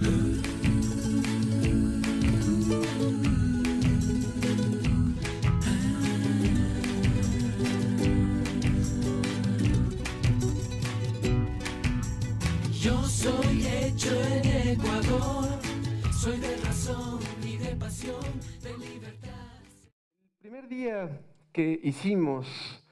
Yo soy hecho en Ecuador, soy de razón y de pasión, de libertad. El primer día que hicimos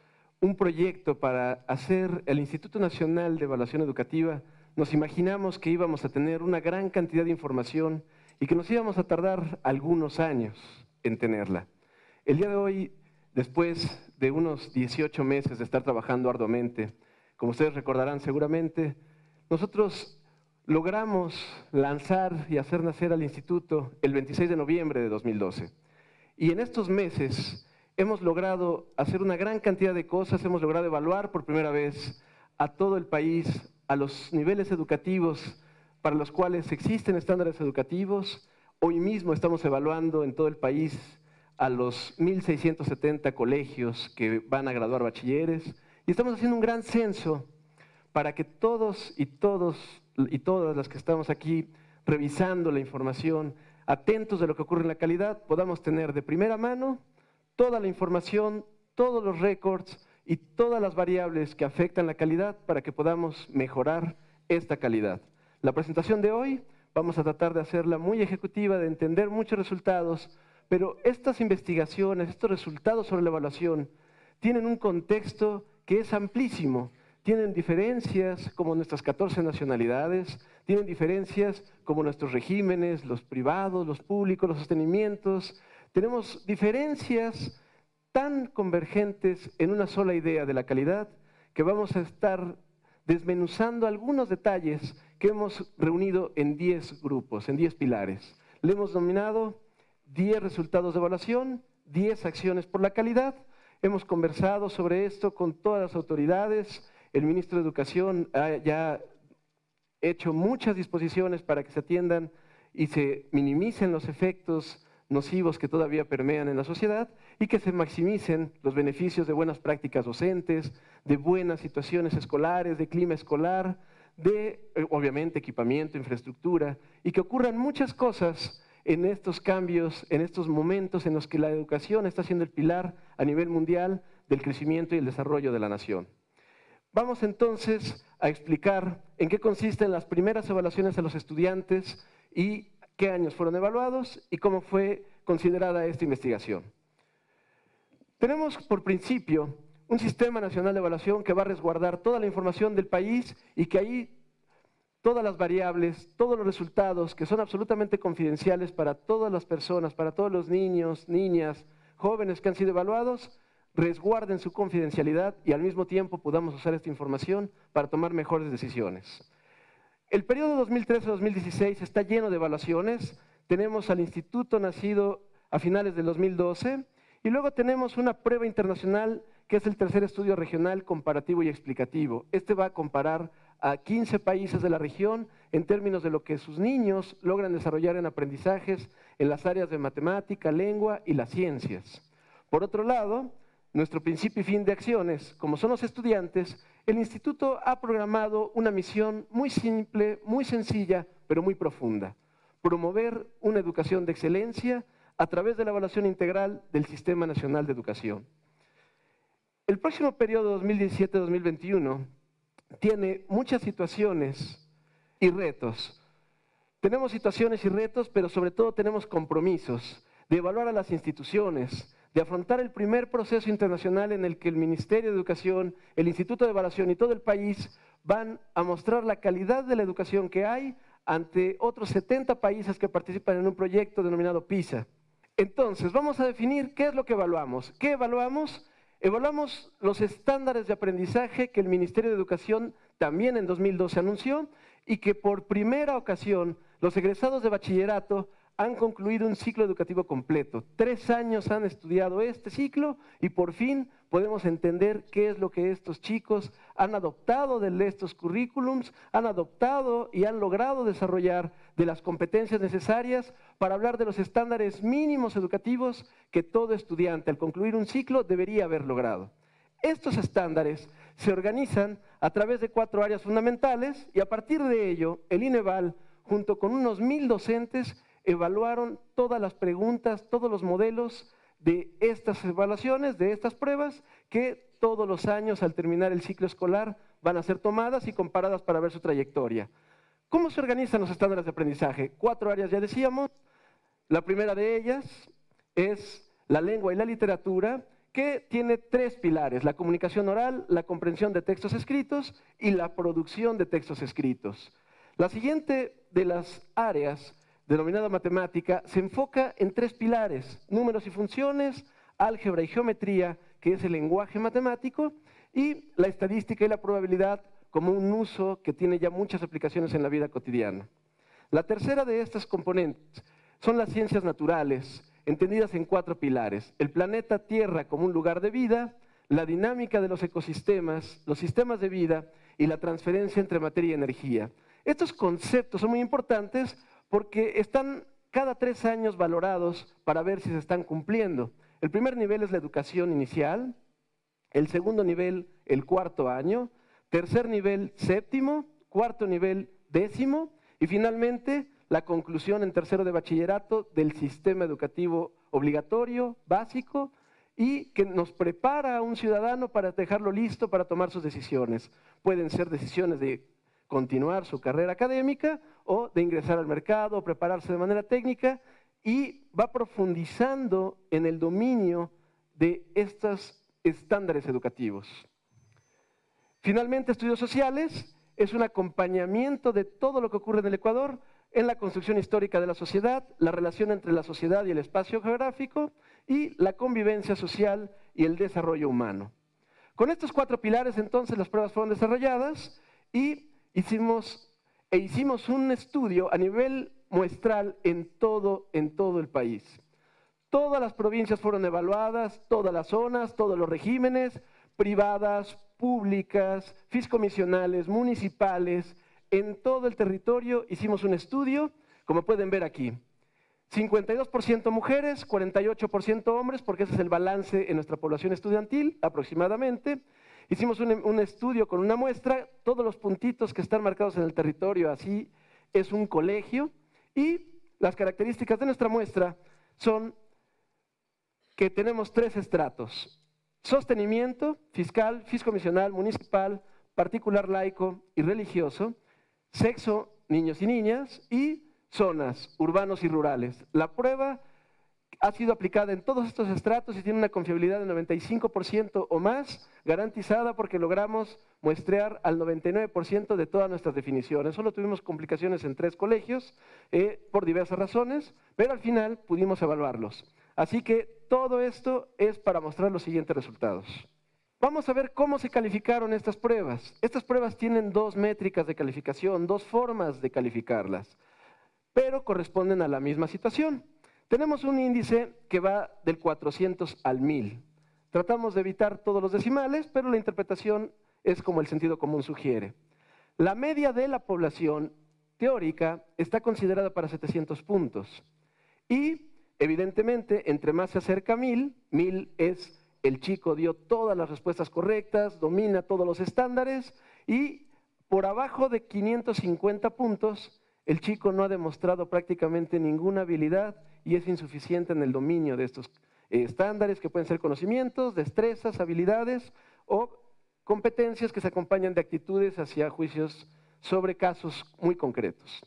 un proyecto para hacer el Instituto Nacional de Evaluación Educativa, nos imaginamos que íbamos a tener una gran cantidad de información y que nos íbamos a tardar algunos años en tenerla. El día de hoy, después de unos 18 meses de estar trabajando arduamente, como ustedes recordarán seguramente, nosotros logramos lanzar y hacer nacer al Instituto el 26 de noviembre de 2012. Y en estos meses hemos logrado hacer una gran cantidad de cosas, hemos logrado evaluar por primera vez a todo el país, a los niveles educativos para los cuales existen estándares educativos. Hoy mismo estamos evaluando en todo el país a los 1.670 colegios que van a graduar bachilleres y estamos haciendo un gran censo para que todos y todas las que estamos aquí revisando la información, atentos de lo que ocurre en la calidad, podamos tener de primera mano toda la información, todos los récords y todas las variables que afectan la calidad para que podamos mejorar esta calidad. La presentación de hoy vamos a tratar de hacerla muy ejecutiva, de entender muchos resultados, pero estas investigaciones, estos resultados sobre la evaluación tienen un contexto que es amplísimo. Tienen diferencias como nuestras 14 nacionalidades, tienen diferencias como nuestros regímenes, los privados, los públicos, los sostenimientos. Tenemos diferencias tan convergentes en una sola idea de la calidad que vamos a estar desmenuzando algunos detalles que hemos reunido en 10 grupos, en 10 pilares. Le hemos denominado 10 resultados de evaluación, 10 acciones por la calidad. Hemos conversado sobre esto con todas las autoridades. El ministro de Educación ha ya hecho muchas disposiciones para que se atiendan y se minimicen los efectos nocivos que todavía permean en la sociedad y que se maximicen los beneficios de buenas prácticas docentes, de buenas situaciones escolares, de clima escolar, de, obviamente, equipamiento, infraestructura, y que ocurran muchas cosas en estos cambios, en estos momentos en los que la educación está siendo el pilar a nivel mundial del crecimiento y el desarrollo de la nación. Vamos entonces a explicar en qué consisten las primeras evaluaciones a los estudiantes y qué años fueron evaluados y cómo fue considerada esta investigación. Tenemos por principio un sistema nacional de evaluación que va a resguardar toda la información del país y que ahí todas las variables, todos los resultados que son absolutamente confidenciales para todas las personas, para todos los niños, niñas, jóvenes que han sido evaluados, resguarden su confidencialidad y al mismo tiempo podamos usar esta información para tomar mejores decisiones. El periodo 2013-2016 está lleno de evaluaciones. Tenemos al instituto nacido a finales del 2012 y luego tenemos una prueba internacional que es el tercer estudio regional comparativo y explicativo. Este va a comparar a 15 países de la región en términos de lo que sus niños logran desarrollar en aprendizajes en las áreas de matemática, lengua y las ciencias. Por otro lado, nuestro principio y fin de acciones, como son los estudiantes, el instituto ha programado una misión muy simple, muy sencilla, pero muy profunda. Promover una educación de excelencia a través de la evaluación integral del Sistema Nacional de Educación. El próximo periodo 2017-2021 tiene muchas situaciones y retos. Tenemos situaciones y retos, pero sobre todo tenemos compromisos de evaluar a las instituciones, de afrontar el primer proceso internacional en el que el Ministerio de Educación, el Instituto de Evaluación y todo el país van a mostrar la calidad de la educación que hay ante otros 70 países que participan en un proyecto denominado PISA. Entonces, vamos a definir qué es lo que evaluamos. ¿Qué evaluamos? Evaluamos los estándares de aprendizaje que el Ministerio de Educación también en 2012 anunció y que por primera ocasión los egresados de bachillerato han concluido un ciclo educativo completo. 3 años han estudiado este ciclo y por fin podemos entender qué es lo que estos chicos han adoptado de estos currículums, han adoptado y han logrado desarrollar de las competencias necesarias para hablar de los estándares mínimos educativos que todo estudiante al concluir un ciclo debería haber logrado. Estos estándares se organizan a través de 4 áreas fundamentales y a partir de ello el INEVAL, junto con unos 1000 docentes, evaluaron todas las preguntas, todos los modelos de estas evaluaciones, de estas pruebas, que todos los años al terminar el ciclo escolar van a ser tomadas y comparadas para ver su trayectoria. ¿Cómo se organizan los estándares de aprendizaje? 4 áreas ya decíamos. La primera de ellas es la lengua y la literatura, que tiene 3 pilares: la comunicación oral, la comprensión de textos escritos y la producción de textos escritos. La siguiente de las áreas, denominada matemática, se enfoca en 3 pilares: números y funciones, álgebra y geometría, que es el lenguaje matemático, y la estadística y la probabilidad como un uso que tiene ya muchas aplicaciones en la vida cotidiana. La tercera de estas componentes son las ciencias naturales, entendidas en 4 pilares: el planeta Tierra como un lugar de vida, la dinámica de los ecosistemas, los sistemas de vida y la transferencia entre materia y energía. Estos conceptos son muy importantes porque están cada 3 años valorados para ver si se están cumpliendo. El primer nivel es la educación inicial, el segundo nivel el 4º año, tercer nivel 7º, cuarto nivel 10º y finalmente la conclusión en 3º de bachillerato del sistema educativo obligatorio, básico, y que nos prepara a un ciudadano para dejarlo listo para tomar sus decisiones. Pueden ser decisiones de continuar su carrera académica o de ingresar al mercado o prepararse de manera técnica, y va profundizando en el dominio de estos estándares educativos. Finalmente, estudios sociales es un acompañamiento de todo lo que ocurre en el Ecuador en la construcción histórica de la sociedad, la relación entre la sociedad y el espacio geográfico y la convivencia social y el desarrollo humano. Con estos 4 pilares, entonces, las pruebas fueron desarrolladas y hicimos un estudio a nivel muestral en todo el país. Todas las provincias fueron evaluadas, todas las zonas, todos los regímenes, privadas, públicas, fiscomisionales, municipales. En todo el territorio hicimos un estudio, como pueden ver aquí. 52% mujeres, 48% hombres, porque ese es el balance en nuestra población estudiantil, aproximadamente. Hicimos un estudio con una muestra, todos los puntitos que están marcados en el territorio, así es un colegio. Y las características de nuestra muestra son que tenemos 3 estratos: sostenimiento, fiscal, fiscomisional, municipal, particular, laico y religioso, sexo, niños y niñas, y zonas, urbanos y rurales. La prueba ha sido aplicada en todos estos estratos y tiene una confiabilidad de 95% o más, garantizada porque logramos muestrear al 99% de todas nuestras definiciones. Solo tuvimos complicaciones en 3 colegios por diversas razones, pero al final pudimos evaluarlos. Así que todo esto es para mostrar los siguientes resultados. Vamos a ver cómo se calificaron estas pruebas. Estas pruebas tienen 2 métricas de calificación, 2 formas de calificarlas, pero corresponden a la misma situación. Tenemos un índice que va del 400 al 1000. Tratamos de evitar todos los decimales, pero la interpretación es como el sentido común sugiere. La media de la población teórica está considerada para 700 puntos. Y, evidentemente, entre más se acerca a 1000, 1000 es el chico dio todas las respuestas correctas, domina todos los estándares, y por abajo de 550 puntos, el chico no ha demostrado prácticamente ninguna habilidad y es insuficiente en el dominio de estos estándares, que pueden ser conocimientos, destrezas, habilidades o competencias que se acompañan de actitudes hacia juicios sobre casos muy concretos.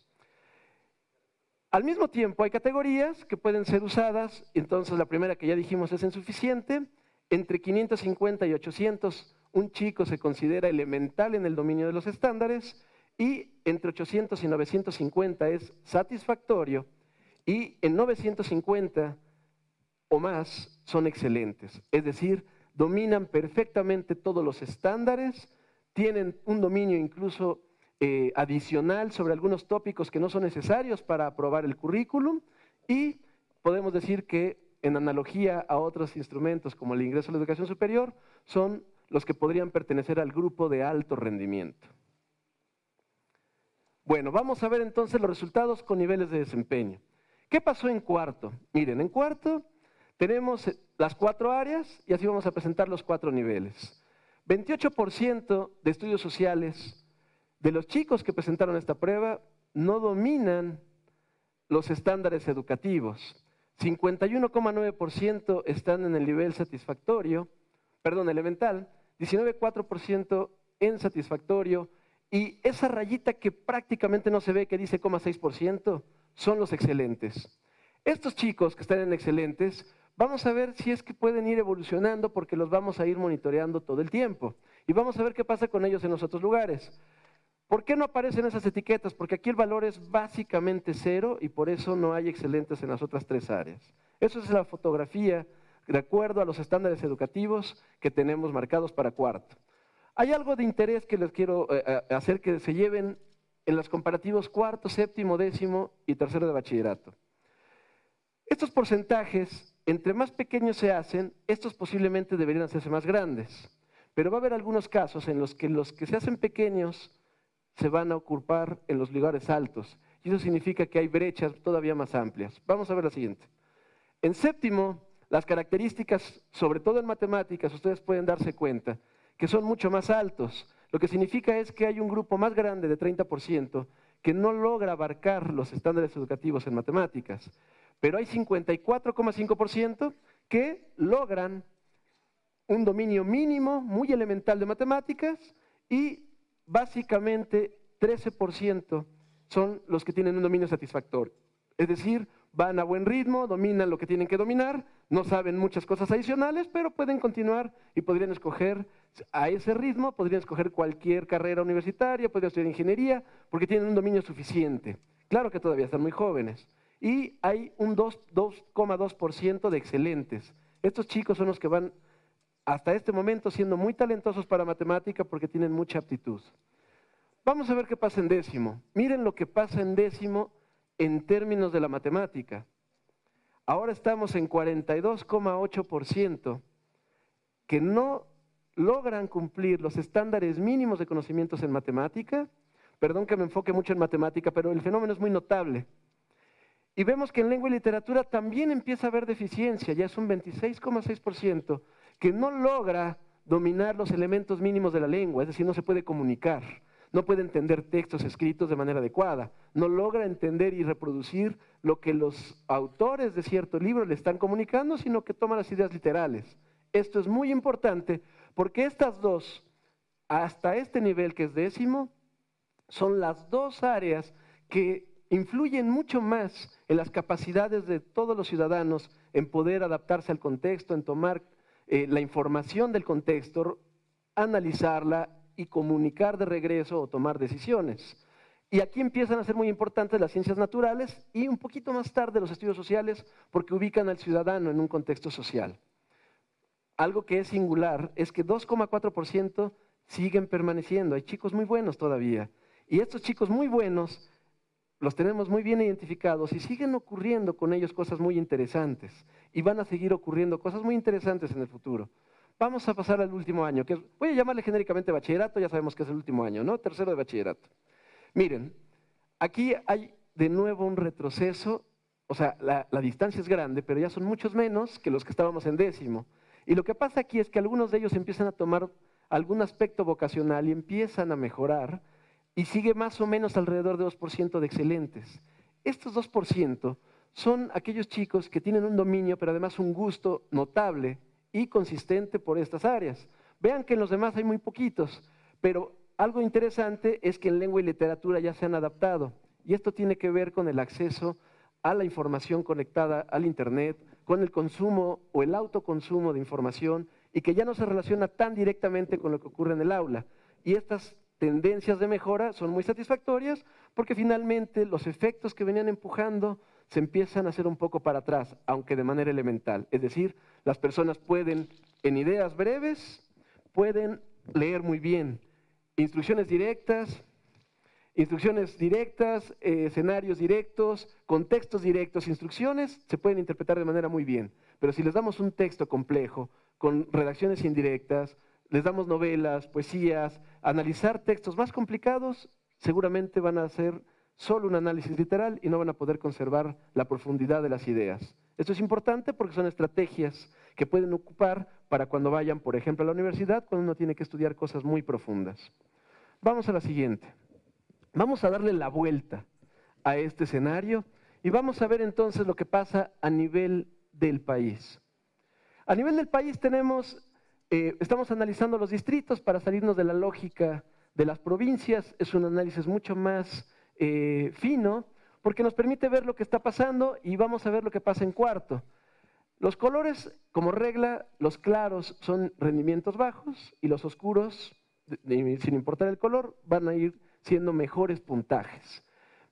Al mismo tiempo, hay categorías que pueden ser usadas. Entonces, la primera, que ya dijimos, es insuficiente. Entre 550 y 800, un chico se considera elemental en el dominio de los estándares, y entre 800 y 950 es satisfactorio, y en 950 o más son excelentes. Es decir, dominan perfectamente todos los estándares, tienen un dominio incluso adicional sobre algunos tópicos que no son necesarios para aprobar el currículum, y podemos decir que, en analogía a otros instrumentos como el ingreso a la educación superior, son los que podrían pertenecer al grupo de alto rendimiento. Bueno, vamos a ver entonces los resultados con niveles de desempeño. ¿Qué pasó en cuarto? Miren, en cuarto tenemos las 4 áreas y así vamos a presentar los 4 niveles. 28% de estudios sociales de los chicos que presentaron esta prueba no dominan los estándares educativos. 51,9% están en el nivel satisfactorio, perdón, elemental, 19,4% en satisfactorio, y esa rayita que prácticamente no se ve, que dice 0,6%, son los excelentes. Estos chicos que están en excelentes, vamos a ver si es que pueden ir evolucionando porque los vamos a ir monitoreando todo el tiempo. Y vamos a ver qué pasa con ellos en los otros lugares. ¿Por qué no aparecen esas etiquetas? Porque aquí el valor es básicamente 0 y por eso no hay excelentes en las otras 3 áreas. Eso es la fotografía de acuerdo a los estándares educativos que tenemos marcados para cuarto. Hay algo de interés que les quiero hacer que se lleven en los comparativos cuarto, séptimo, décimo y tercero de bachillerato. Estos porcentajes, entre más pequeños se hacen, estos posiblemente deberían hacerse más grandes. Pero va a haber algunos casos en los que se hacen pequeños se van a ocupar en los lugares altos. Y eso significa que hay brechas todavía más amplias. Vamos a ver la siguiente. En séptimo, las características, sobre todo en matemáticas, ustedes pueden darse cuenta que son mucho más altos. Lo que significa es que hay un grupo más grande de 30% que no logra abarcar los estándares educativos en matemáticas. Pero hay 54,5% que logran un dominio mínimo, muy elemental de matemáticas, y básicamente 13% son los que tienen un dominio satisfactorio. Es decir, van a buen ritmo, dominan lo que tienen que dominar, no saben muchas cosas adicionales, pero pueden continuar y podrían escoger a ese ritmo, podrían escoger cualquier carrera universitaria, podrían estudiar ingeniería, porque tienen un dominio suficiente. Claro que todavía están muy jóvenes. Y hay un 2,2% de excelentes. Estos chicos son los que van hasta este momento siendo muy talentosos para matemática porque tienen mucha aptitud. Vamos a ver qué pasa en décimo. Miren lo que pasa en décimo en términos de la matemática. Ahora estamos en 42,8% que no logran cumplir los estándares mínimos de conocimientos en matemática. Perdón que me enfoque mucho en matemática, pero el fenómeno es muy notable. Y vemos que en lengua y literatura también empieza a haber deficiencia, ya es un 26,6% que no logra dominar los elementos mínimos de la lengua, es decir, no se puede comunicar, no puede entender textos escritos de manera adecuada, no logra entender y reproducir lo que los autores de cierto libro le están comunicando, sino que toma las ideas literales. Esto es muy importante porque estas dos, hasta este nivel que es décimo, son las dos áreas que influyen mucho más en las capacidades de todos los ciudadanos en poder adaptarse al contexto, en tomar la información del contexto, analizarla y comunicar de regreso o tomar decisiones. Y aquí empiezan a ser muy importantes las ciencias naturales y un poquito más tarde los estudios sociales porque ubican al ciudadano en un contexto social. Algo que es singular es que 2,4% siguen permaneciendo, hay chicos muy buenos todavía. Y estos chicos muy buenos los tenemos muy bien identificados y siguen ocurriendo con ellos cosas muy interesantes y van a seguir ocurriendo cosas muy interesantes en el futuro. Vamos a pasar al último año, que voy a llamarle genéricamente bachillerato, ya sabemos que es el último año, ¿no? Tercero de bachillerato. Miren, aquí hay de nuevo un retroceso, o sea, la distancia es grande, pero ya son muchos menos que los que estábamos en décimo. Y lo que pasa aquí es que algunos de ellos empiezan a tomar algún aspecto vocacional y empiezan a mejorar, y sigue más o menos alrededor de 2% de excelentes. Estos 2% son aquellos chicos que tienen un dominio, pero además un gusto notable y consistente por estas áreas. Vean que en los demás hay muy poquitos, pero algo interesante es que en lengua y literatura ya se han adaptado, y esto tiene que ver con el acceso a la información conectada al Internet, con el consumo o el autoconsumo de información, y que ya no se relaciona tan directamente con lo que ocurre en el aula. Y estas tendencias de mejora son muy satisfactorias porque finalmente los efectos que venían empujando se empiezan a hacer un poco para atrás, aunque de manera elemental. Es decir, las personas pueden, en ideas breves, pueden leer muy bien. Instrucciones directas, escenarios directos, contextos directos, instrucciones se pueden interpretar de manera muy bien. Pero si les damos un texto complejo, con redacciones indirectas, les damos novelas, poesías, analizar textos más complicados, seguramente van a hacer solo un análisis literal y no van a poder conservar la profundidad de las ideas. Esto es importante porque son estrategias que pueden ocupar para cuando vayan, por ejemplo, a la universidad, cuando uno tiene que estudiar cosas muy profundas. Vamos a la siguiente. Vamos a darle la vuelta. a este escenario y vamos a ver entonces lo que pasa a nivel del país. A nivel del país estamos analizando los distritos para salirnos de la lógica de las provincias. Es un análisis mucho más fino porque nos permite ver lo que está pasando y vamos a ver lo que pasa en cuarto. Los colores, como regla, los claros son rendimientos bajos y los oscuros, sin importar el color, van a ir siendo mejores puntajes.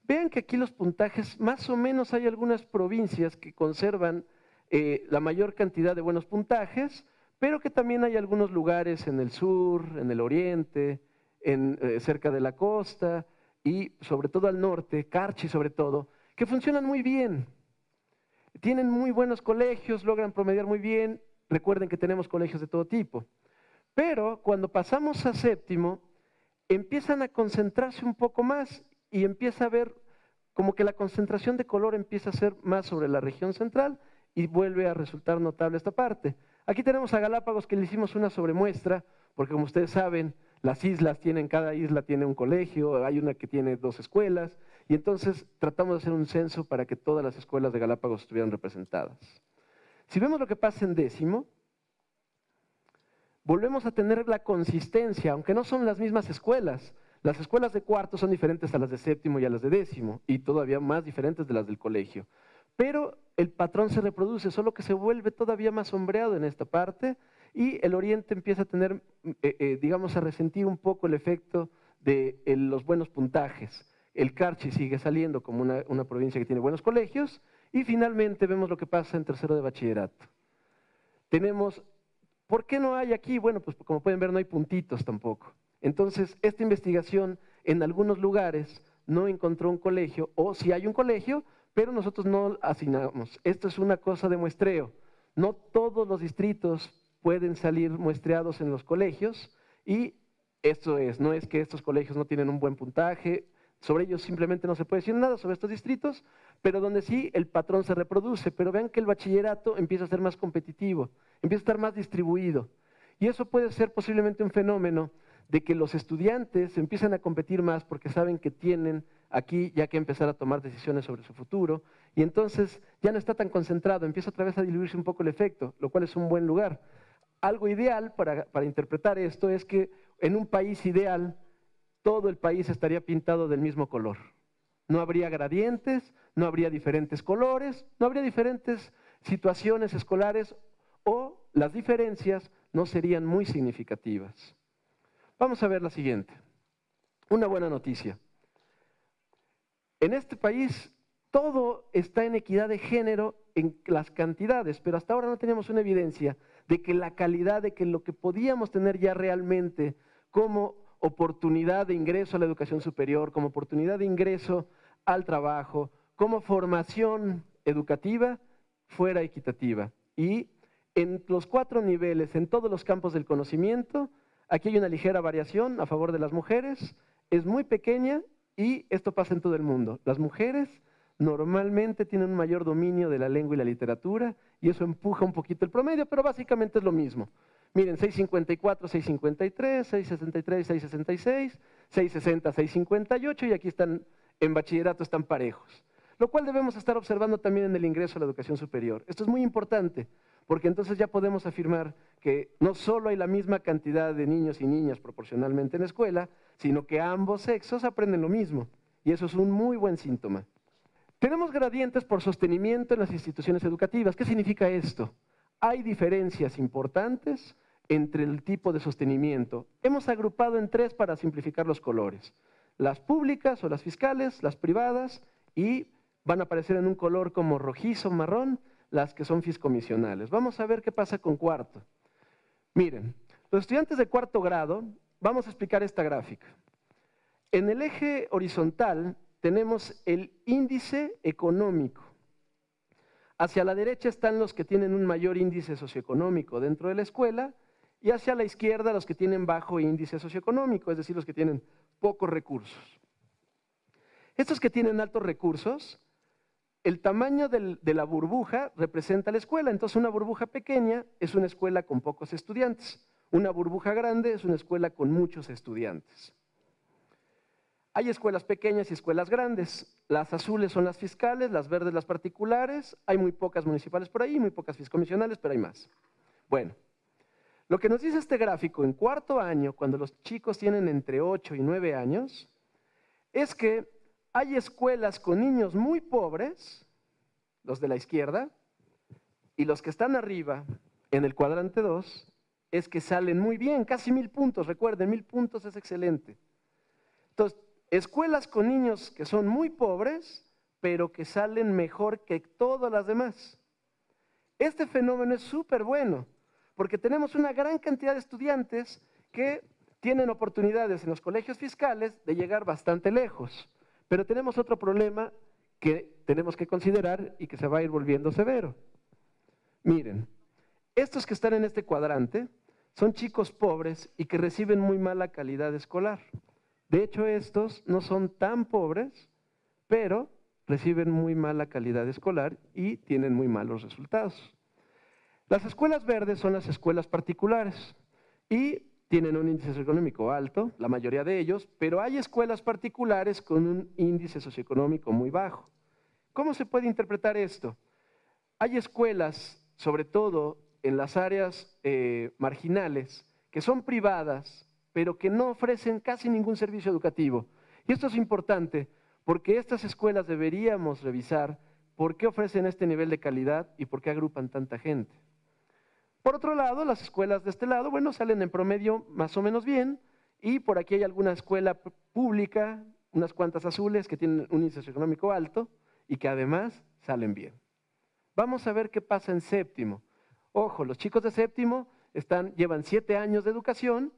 Vean que aquí los puntajes, más o menos hay algunas provincias que conservan la mayor cantidad de buenos puntajes, pero que también hay algunos lugares en el sur, en el oriente, cerca de la costa y sobre todo al norte, Carchi sobre todo, que funcionan muy bien. Tienen muy buenos colegios, logran promediar muy bien. Recuerden que tenemos colegios de todo tipo. Pero cuando pasamos a séptimo, empiezan a concentrarse un poco más y empieza a ver como que la concentración de color empieza a ser más sobre la región central y vuelve a resultar notable esta parte. Aquí tenemos a Galápagos que le hicimos una sobremuestra, porque como ustedes saben, cada isla tiene un colegio, hay una que tiene 2 escuelas, y entonces tratamos de hacer un censo para que todas las escuelas de Galápagos estuvieran representadas. Si vemos lo que pasa en décimo, volvemos a tener la consistencia, aunque no son las mismas escuelas. Las escuelas de cuarto son diferentes a las de séptimo y a las de décimo, y todavía más diferentes de las del colegio. Pero el patrón se reproduce, solo que se vuelve todavía más sombreado en esta parte, y el oriente empieza a tener, digamos, a resentir un poco el efecto de los buenos puntajes. El Carchi sigue saliendo como una provincia que tiene buenos colegios, y finalmente vemos lo que pasa en tercero de bachillerato. ¿Por qué no hay aquí? Bueno, pues como pueden ver no hay puntitos tampoco. Entonces, esta investigación en algunos lugares no encontró un colegio, o sí hay un colegio, pero nosotros no asignamos. Esto es una cosa de muestreo. No todos los distritos pueden salir muestreados en los colegios y no es que estos colegios no tienen un buen puntaje, sobre ellos simplemente no se puede decir nada sobre estos distritos, pero donde sí el patrón se reproduce. Pero vean que el bachillerato empieza a ser más competitivo, empieza a estar más distribuido. Y eso puede ser posiblemente un fenómeno de que los estudiantes empiezan a competir más porque saben que tienen aquí ya que empezar a tomar decisiones sobre su futuro, y entonces ya no está tan concentrado, empieza otra vez a diluirse un poco el efecto, lo cual es un buen lugar. Algo ideal para interpretar esto es que en un país ideal, todo el país estaría pintado del mismo color. No habría gradientes, no habría diferentes colores, no habría diferentes situaciones escolares o las diferencias no serían muy significativas. Vamos a ver la siguiente. Una buena noticia. En este país todo está en equidad de género en las cantidades, pero hasta ahora no teníamos una evidencia de que la calidad, de que lo que podíamos tener ya realmente como oportunidad de ingreso a la educación superior, como oportunidad de ingreso al trabajo, como formación educativa, fuera equitativa. Y en los 4 niveles, en todos los campos del conocimiento, aquí hay una ligera variación a favor de las mujeres, es muy pequeña y esto pasa en todo el mundo. Las mujeres normalmente tienen un mayor dominio de la lengua y la literatura y eso empuja un poquito el promedio, pero básicamente es lo mismo. Miren, 654, 653, 663, 666, 660, 658 y aquí están, en bachillerato están parejos. Lo cual debemos estar observando también en el ingreso a la educación superior. Esto es muy importante, porque entonces ya podemos afirmar que no solo hay la misma cantidad de niños y niñas proporcionalmente en la escuela, sino que ambos sexos aprenden lo mismo. Y eso es un muy buen síntoma. Tenemos gradientes por sostenimiento en las instituciones educativas. ¿Qué significa esto? Hay diferencias importantes entre el tipo de sostenimiento. Hemos agrupado en 3 para simplificar los colores. Las públicas o las fiscales, las privadas, y van a aparecer en un color como rojizo, marrón, las que son fiscomisionales. Vamos a ver qué pasa con cuarto. Miren, los estudiantes de cuarto grado, vamos a explicar esta gráfica. En el eje horizontal tenemos el índice económico. Hacia la derecha están los que tienen un mayor índice socioeconómico dentro de la escuela y hacia la izquierda los que tienen bajo índice socioeconómico, es decir, los que tienen pocos recursos. Estos que tienen altos recursos, el tamaño de la burbuja representa la escuela. Entonces una burbuja pequeña es una escuela con pocos estudiantes. Una burbuja grande es una escuela con muchos estudiantes. Hay escuelas pequeñas y escuelas grandes. Las azules son las fiscales, las verdes las particulares. Hay muy pocas municipales por ahí, muy pocas fiscomisionales, pero hay más. Bueno, lo que nos dice este gráfico en cuarto año, cuando los chicos tienen entre 8 y 9 años, es que hay escuelas con niños muy pobres, los de la izquierda, y los que están arriba, en el cuadrante 2, es que salen muy bien, casi 1000 puntos. Recuerden, 1000 puntos es excelente. Entonces, escuelas con niños que son muy pobres, pero que salen mejor que todas las demás. Este fenómeno es súper bueno, porque tenemos una gran cantidad de estudiantes que tienen oportunidades en los colegios fiscales de llegar bastante lejos. Pero tenemos otro problema que tenemos que considerar y que se va a ir volviendo severo. Miren, estos que están en este cuadrante son chicos pobres y que reciben muy mala calidad escolar. De hecho, estos no son tan pobres, pero reciben muy mala calidad escolar y tienen muy malos resultados. Las escuelas verdes son las escuelas particulares y tienen un índice socioeconómico alto, la mayoría de ellos, pero hay escuelas particulares con un índice socioeconómico muy bajo. ¿Cómo se puede interpretar esto? Hay escuelas, sobre todo en las áreas marginales, que son privadas, pero que no ofrecen casi ningún servicio educativo. Y esto es importante porque estas escuelas deberíamos revisar por qué ofrecen este nivel de calidad y por qué agrupan tanta gente. Por otro lado, las escuelas de este lado, bueno, salen en promedio más o menos bien, y por aquí hay alguna escuela pública, unas cuantas azules que tienen un índice socioeconómico alto y que además salen bien. Vamos a ver qué pasa en séptimo. Ojo, los chicos de séptimo llevan 7 años de educación,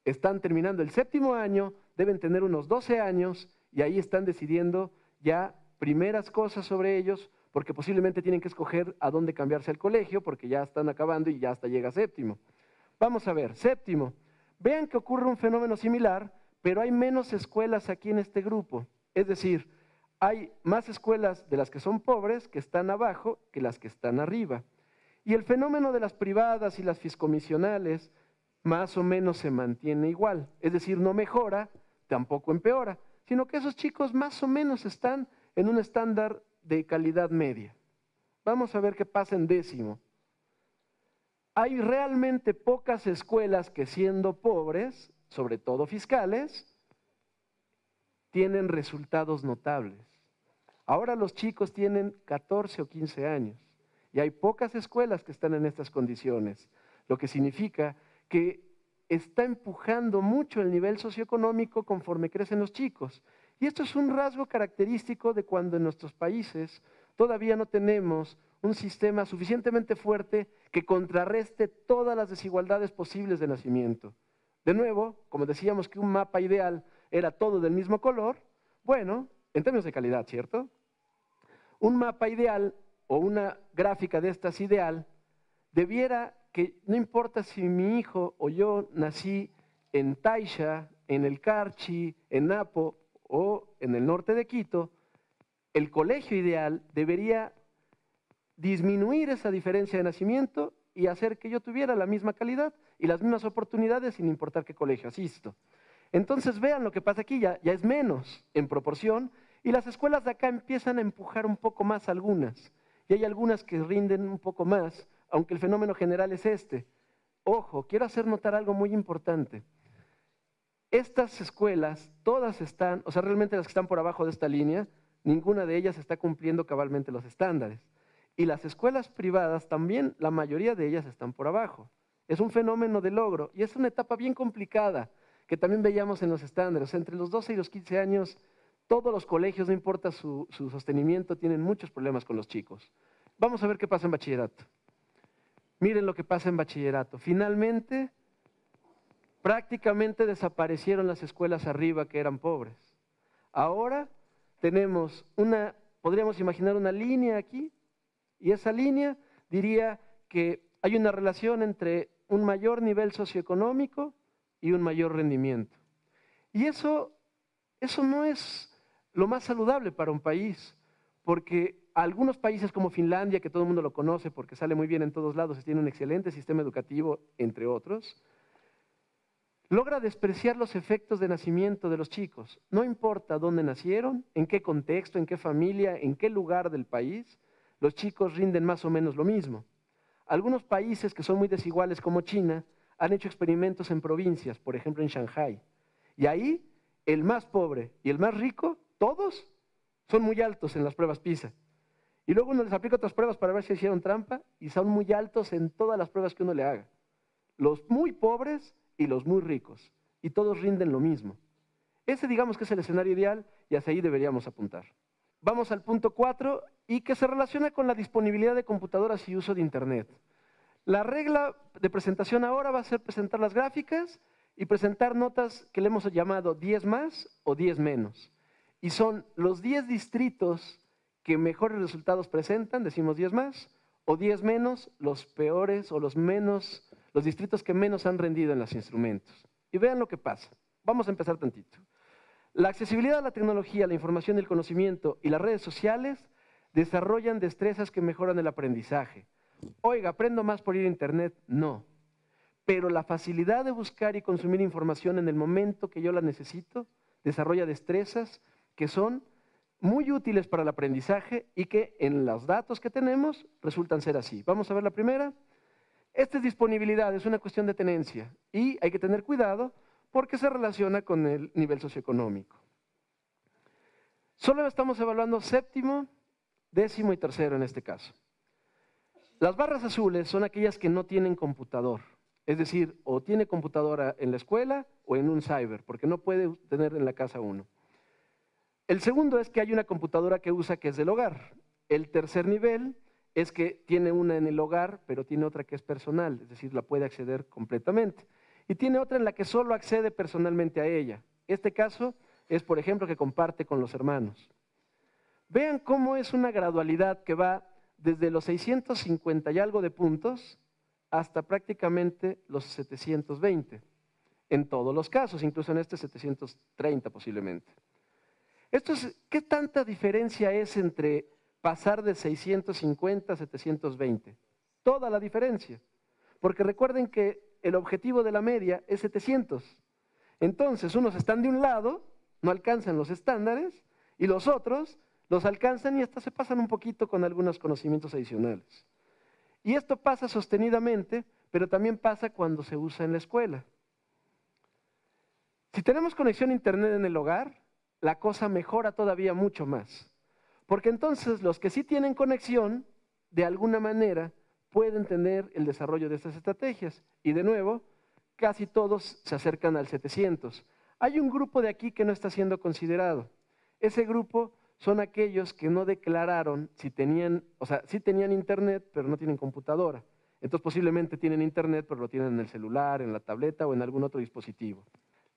están terminando el séptimo año, deben tener unos 12 años y ahí están decidiendo ya primeras cosas sobre ellos, porque posiblemente tienen que escoger a dónde cambiarse el colegio, porque ya están acabando y ya hasta llega séptimo. Vamos a ver, séptimo. Vean que ocurre un fenómeno similar, pero hay menos escuelas aquí en este grupo. Es decir, hay más escuelas de las que son pobres, que están abajo, que las que están arriba. Y el fenómeno de las privadas y las fiscomisionales más o menos se mantiene igual. Es decir, no mejora, tampoco empeora, sino que esos chicos más o menos están en un estándar de calidad media. Vamos a ver qué pasa en décimo. Hay realmente pocas escuelas que, siendo pobres, sobre todo fiscales, tienen resultados notables. Ahora los chicos tienen 14 o 15 años y hay pocas escuelas que están en estas condiciones, lo que significa que está empujando mucho el nivel socioeconómico conforme crecen los chicos. Y esto es un rasgo característico de cuando en nuestros países todavía no tenemos un sistema suficientemente fuerte que contrarreste todas las desigualdades posibles de nacimiento. De nuevo, como decíamos que un mapa ideal era todo del mismo color, bueno, en términos de calidad, ¿cierto? Un mapa ideal o una gráfica de estas ideal debiera que, no importa si mi hijo o yo nací en Taisha, en el Carchi, en Napo o en el norte de Quito, el colegio ideal debería disminuir esa diferencia de nacimiento y hacer que yo tuviera la misma calidad y las mismas oportunidades sin importar qué colegio asisto. Entonces vean lo que pasa aquí, ya es menos en proporción y las escuelas de acá empiezan a empujar un poco más algunas y hay algunas que rinden un poco más, aunque el fenómeno general es este. Ojo, quiero hacer notar algo muy importante. Estas escuelas, todas están, o sea, realmente las que están por abajo de esta línea, ninguna de ellas está cumpliendo cabalmente los estándares. Y las escuelas privadas también, la mayoría de ellas están por abajo. Es un fenómeno de logro y es una etapa bien complicada que también veíamos en los estándares. Entre los 12 y los 15 años, todos los colegios, no importa su sostenimiento, tienen muchos problemas con los chicos. Vamos a ver qué pasa en bachillerato. Miren lo que pasa en bachillerato. Finalmente, prácticamente desaparecieron las escuelas arriba que eran pobres. Ahora tenemos podríamos imaginar una línea aquí, y esa línea diría que hay una relación entre un mayor nivel socioeconómico y un mayor rendimiento. Y eso no es lo más saludable para un país, porque algunos países como Finlandia, que todo el mundo lo conoce porque sale muy bien en todos lados, tiene un excelente sistema educativo, entre otros. logra despreciar los efectos de nacimiento de los chicos. No importa dónde nacieron, en qué contexto, en qué familia, en qué lugar del país, los chicos rinden más o menos lo mismo. Algunos países que son muy desiguales como China han hecho experimentos en provincias, por ejemplo en Shanghái. Y ahí el más pobre y el más rico, todos, son muy altos en las pruebas PISA. Y luego uno les aplica otras pruebas para ver si hicieron trampa y son muy altos en todas las pruebas que uno le haga. Los muy pobres y los muy ricos. Y todos rinden lo mismo. Ese digamos que es el escenario ideal y hacia ahí deberíamos apuntar. Vamos al punto 4 y que se relaciona con la disponibilidad de computadoras y uso de Internet. La regla de presentación ahora va a ser presentar las gráficas y presentar notas que le hemos llamado 10 más o 10 menos. Y son los 10 distritos que mejores resultados presentan, decimos 10 más, o 10 menos, los peores o los distritos que menos han rendido en los instrumentos. Y vean lo que pasa. Vamos a empezar tantito. La accesibilidad a la tecnología, la información y el conocimiento y las redes sociales desarrollan destrezas que mejoran el aprendizaje. Oiga, ¿aprendo más por ir a Internet? No. Pero la facilidad de buscar y consumir información en el momento que yo la necesito desarrolla destrezas que son muy útiles para el aprendizaje y que en los datos que tenemos resultan ser así. Vamos a ver la primera. Esta es disponibilidad, es una cuestión de tenencia y hay que tener cuidado porque se relaciona con el nivel socioeconómico. Solo estamos evaluando séptimo, décimo y tercero en este caso. Las barras azules son aquellas que no tienen computador, es decir, o tiene computadora en la escuela o en un cyber, porque no puede tener en la casa uno. El segundo es que hay una computadora que usa que es del hogar. El tercer nivel es que tiene una en el hogar, pero tiene otra que es personal, es decir, la puede acceder completamente. Y tiene otra en la que solo accede personalmente a ella. Este caso es, por ejemplo, que comparte con los hermanos. Vean cómo es una gradualidad que va desde los 650 y algo de puntos hasta prácticamente los 720. En todos los casos, incluso en este 730 posiblemente. ¿Qué tanta diferencia es entre pasar de 650 a 720? Toda la diferencia. Porque recuerden que el objetivo de la media es 700. Entonces, unos están de un lado, no alcanzan los estándares, y los otros los alcanzan y hasta se pasan un poquito con algunos conocimientos adicionales. Y esto pasa sostenidamente, pero también pasa cuando se usa en la escuela. Si tenemos conexión a Internet en el hogar, la cosa mejora todavía mucho más. Porque entonces los que sí tienen conexión, de alguna manera, pueden tener el desarrollo de estas estrategias. Y de nuevo, casi todos se acercan al 700. Hay un grupo de aquí que no está siendo considerado. Ese grupo son aquellos que no declararon si tenían, sí tenían Internet, pero no tienen computadora. Entonces posiblemente tienen Internet, pero lo tienen en el celular, en la tableta o en algún otro dispositivo.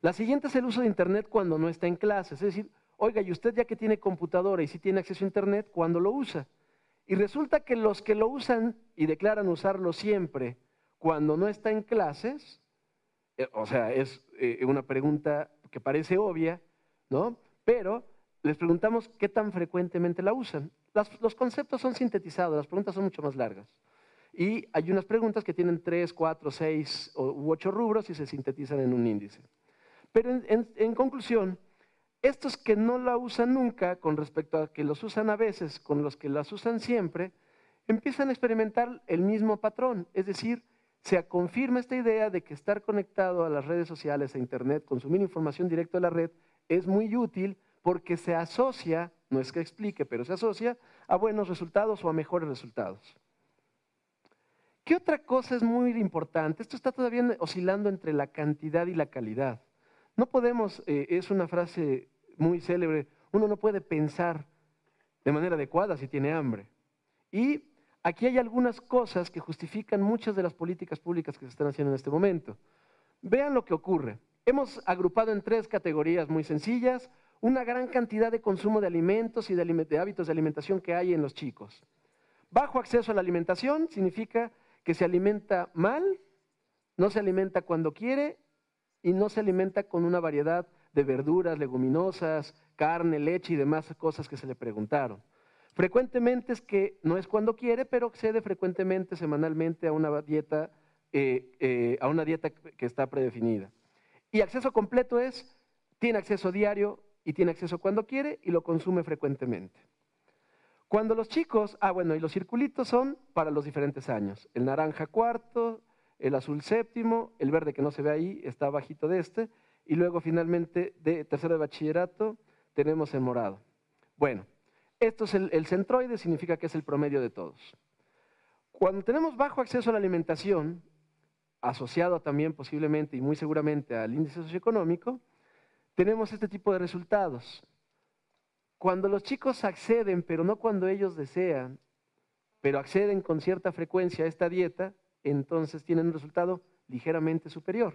La siguiente es el uso de Internet cuando no está en clases. Es decir, oiga, y usted ya que tiene computadora y sí tiene acceso a Internet, ¿cuándo lo usa? Y resulta que los que lo usan y declaran usarlo siempre cuando no está en clases, es una pregunta que parece obvia, ¿no? Pero les preguntamos qué tan frecuentemente la usan. Los conceptos son sintetizados, las preguntas son mucho más largas. Y hay unas preguntas que tienen 3, 4, 6 u 8 rubros y se sintetizan en un índice. Pero en conclusión, estos que no la usan nunca, con respecto a que los usan a veces, con los que las usan siempre, empiezan a experimentar el mismo patrón. Es decir, se confirma esta idea de que estar conectado a las redes sociales, a Internet, consumir información directa de la red, es muy útil porque se asocia, no es que explique, pero se asocia a buenos resultados o a mejores resultados. ¿Qué otra cosa es muy importante? Esto está todavía oscilando entre la cantidad y la calidad. No podemos, es una frase muy célebre, uno no puede pensar de manera adecuada si tiene hambre. Y aquí hay algunas cosas que justifican muchas de las políticas públicas que se están haciendo en este momento. Vean lo que ocurre. Hemos agrupado en 3 categorías muy sencillas una gran cantidad de consumo de alimentos y de hábitos de alimentación que hay en los chicos. Bajo acceso a la alimentación significa que se alimenta mal, no se alimenta cuando quiere y no se alimenta con una variedad de verduras, leguminosas, carne, leche y demás cosas que se le preguntaron. Frecuentemente es que no es cuando quiere, pero accede frecuentemente, semanalmente, a una dieta que está predefinida. Y acceso completo es, tiene acceso diario y tiene acceso cuando quiere y lo consume frecuentemente. Cuando los chicos, bueno, y los circulitos son para los diferentes años. El naranja cuarto, el azul séptimo, el verde que no se ve ahí, está abajito de este, y luego finalmente de tercero de bachillerato tenemos el morado. Bueno, esto es el centroide, significa que es el promedio de todos. Cuando tenemos bajo acceso a la alimentación, asociado también posiblemente y muy seguramente al índice socioeconómico, tenemos este tipo de resultados. Cuando los chicos acceden, pero no cuando ellos desean, pero acceden con cierta frecuencia a esta dieta, entonces tienen un resultado ligeramente superior.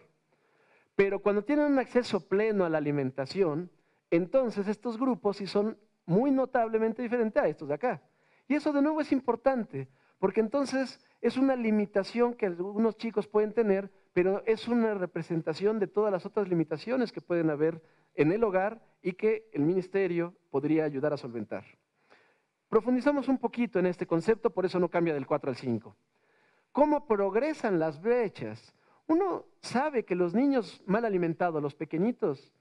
Pero cuando tienen un acceso pleno a la alimentación, entonces estos grupos sí son muy notablemente diferentes a estos de acá. Y eso de nuevo es importante, porque entonces es una limitación que algunos chicos pueden tener, pero es una representación de todas las otras limitaciones que pueden haber en el hogar y que el ministerio podría ayudar a solventar. Profundizamos un poquito en este concepto, por eso no cambia del 4 al 5. ¿Cómo progresan las brechas? Uno sabe que los niños mal alimentados, los pequeñitos,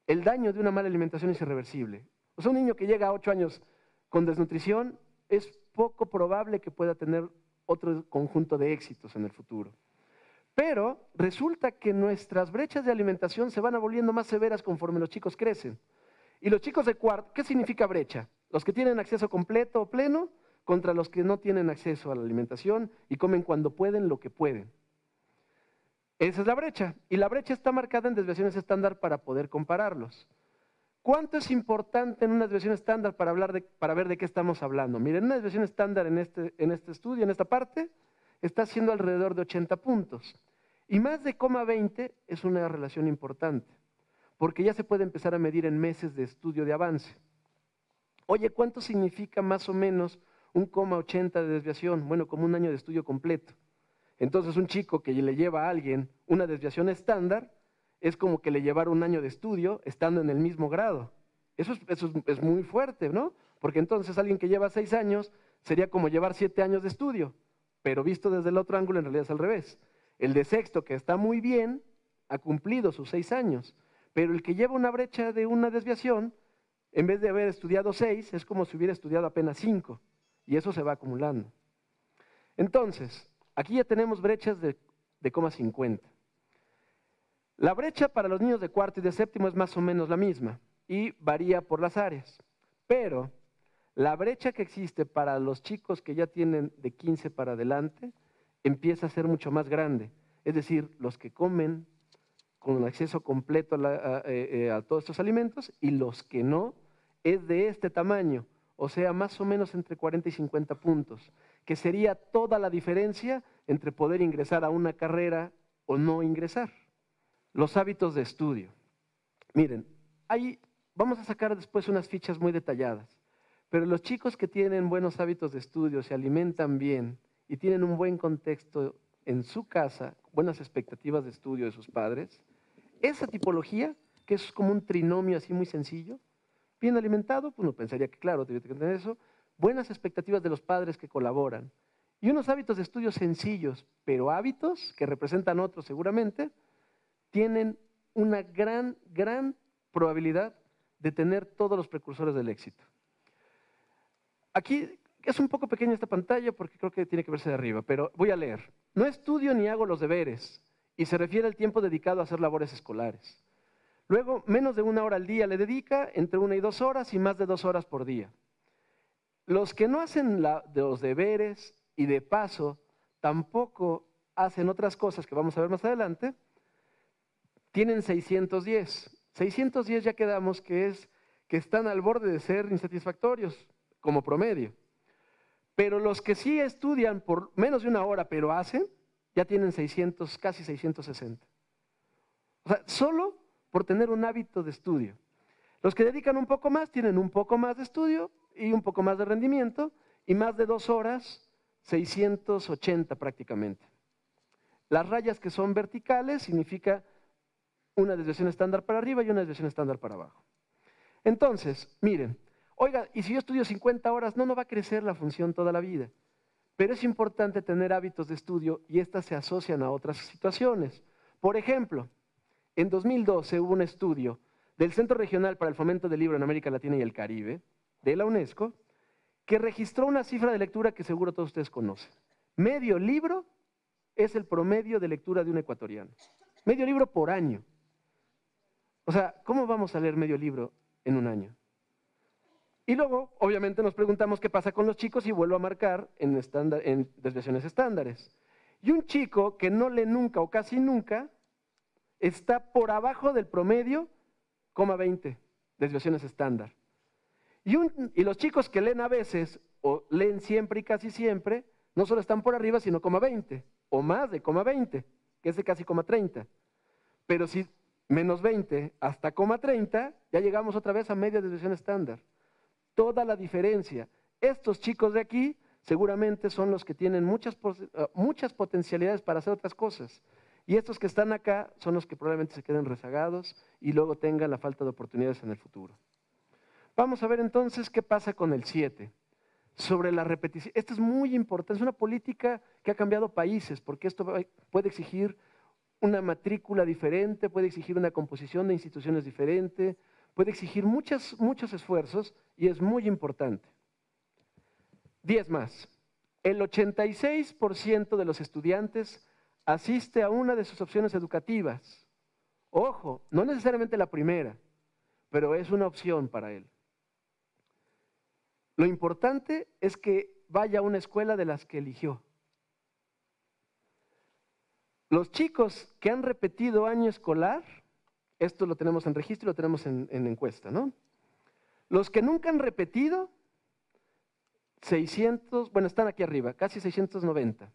el daño de una mala alimentación es irreversible. O sea, un niño que llega a 8 años con desnutrición es poco probable que pueda tener otro conjunto de éxitos en el futuro. Pero resulta que nuestras brechas de alimentación se van volviendo más severas conforme los chicos crecen. Y los chicos de cuarto, ¿qué significa brecha? Los que tienen acceso completo o pleno contra los que no tienen acceso a la alimentación y comen cuando pueden lo que pueden. Esa es la brecha. Y la brecha está marcada en desviaciones estándar para poder compararlos. ¿Cuánto es importante en una desviación estándar para ver de qué estamos hablando? Miren, una desviación estándar en este estudio, en esta parte, está siendo alrededor de 80 puntos. Y más de 0,20 es una relación importante, porque ya se puede empezar a medir en meses de estudio de avance. Oye, ¿cuánto significa más o menos un 0,80 de desviación? Bueno, como un año de estudio completo. Entonces, un chico que le lleva a alguien una desviación estándar, es como que le llevara un año de estudio estando en el mismo grado. Eso es muy fuerte, ¿no? Porque entonces alguien que lleva 6 años sería como llevar 7 años de estudio, pero visto desde el otro ángulo en realidad es al revés. El de sexto, que está muy bien, ha cumplido sus 6 años, pero el que lleva una brecha de una desviación, en vez de haber estudiado 6, es como si hubiera estudiado apenas 5, y eso se va acumulando. Entonces, aquí ya tenemos brechas de 0,50. La brecha para los niños de cuarto y de séptimo es más o menos la misma y varía por las áreas. Pero la brecha que existe para los chicos que ya tienen de 15 para adelante empieza a ser mucho más grande. Es decir, los que comen con acceso completo a todos estos alimentos y los que no, es de este tamaño. O sea, más o menos entre 40 y 50 puntos, que sería toda la diferencia entre poder ingresar a una carrera o no ingresar. Los hábitos de estudio. Miren, vamos a sacar después unas fichas muy detalladas, pero los chicos que tienen buenos hábitos de estudio, se alimentan bien y tienen un buen contexto en su casa, buenas expectativas de estudio de sus padres, esa tipología, que es como un trinomio así muy sencillo, bien alimentado, pues uno pensaría que claro, tiene que tener eso, buenas expectativas de los padres que colaboran, y unos hábitos de estudio sencillos, pero hábitos que representan otros seguramente, tienen una gran probabilidad de tener todos los precursores del éxito. Aquí es un poco pequeña esta pantalla porque creo que tiene que verse de arriba, pero voy a leer. No estudio ni hago los deberes, y se refiere al tiempo dedicado a hacer labores escolares. Luego, menos de 1 hora al día le dedica, entre 1 y 2 horas y más de 2 horas por día. Los que no hacen los deberes y de paso tampoco hacen otras cosas que vamos a ver más adelante, tienen 610. 610 ya quedamos que están al borde de ser insatisfactorios como promedio. Pero los que sí estudian por menos de 1 hora, pero hacen, ya tienen 600, casi 660. O sea, solo por tener un hábito de estudio. Los que dedican un poco más tienen un poco más de estudio y un poco más de rendimiento y más de 2 horas, 680 prácticamente. Las rayas que son verticales significa una desviación estándar para arriba y una desviación estándar para abajo. Entonces, miren, oiga, y si yo estudio 50 horas, no va a crecer la función toda la vida. Pero es importante tener hábitos de estudio y estas se asocian a otras situaciones. Por ejemplo, en 2012 hubo un estudio del Centro Regional para el Fomento del Libro en América Latina y el Caribe, de la UNESCO, que registró una cifra de lectura que seguro todos ustedes conocen. Medio libro es el promedio de lectura de un ecuatoriano. Medio libro por año. O sea, ¿cómo vamos a leer medio libro en un año? Y luego, obviamente, nos preguntamos qué pasa con los chicos y vuelvo a marcar en desviaciones estándares. Y un chico que no lee nunca o casi nunca está por abajo del promedio, 0,20 desviaciones estándar. Y los chicos que leen a veces, o leen siempre y casi siempre, no solo están por arriba, sino 0,20, o más de 0,20, que es de casi 0,30. Pero si menos 20 hasta 0,30, ya llegamos otra vez a media desviación estándar. Toda la diferencia. Estos chicos de aquí seguramente son los que tienen muchas potencialidades para hacer otras cosas. Y estos que están acá son los que probablemente se queden rezagados y luego tengan la falta de oportunidades en el futuro. Vamos a ver entonces qué pasa con el 7. Sobre la repetición. Esto es muy importante, es una política que ha cambiado países, porque esto puede exigir una matrícula diferente, puede exigir una composición de instituciones diferente, puede exigir muchos esfuerzos y es muy importante. 10 más. El 86% de los estudiantes asiste a una de sus opciones educativas. Ojo, no necesariamente la primera, pero es una opción para él. Lo importante es que vaya a una escuela de las que eligió. Los chicos que han repetido año escolar, esto lo tenemos en registro y lo tenemos en encuesta, ¿no? Los que nunca han repetido, 600, bueno, están aquí arriba, casi 690.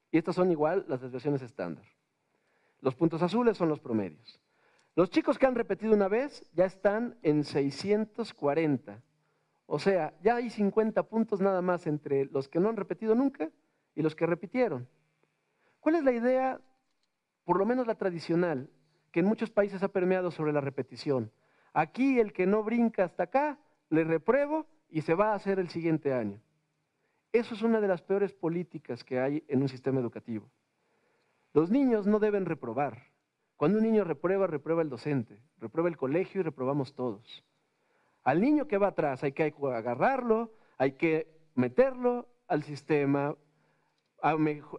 Y estas son igual las desviaciones estándar. Los puntos azules son los promedios. Los chicos que han repetido una vez ya están en 640. O sea, ya hay 50 puntos nada más entre los que no han repetido nunca y los que repitieron. ¿Cuál es la idea, por lo menos la tradicional, que en muchos países ha permeado sobre la repetición? Aquí el que no brinca hasta acá, le repruebo y se va a hacer el siguiente año. Eso es una de las peores políticas que hay en un sistema educativo. Los niños no deben reprobar. Cuando un niño reprueba, reprueba el docente, reprueba el colegio y reprobamos todos. Al niño que va atrás hay que agarrarlo, hay que meterlo al sistema,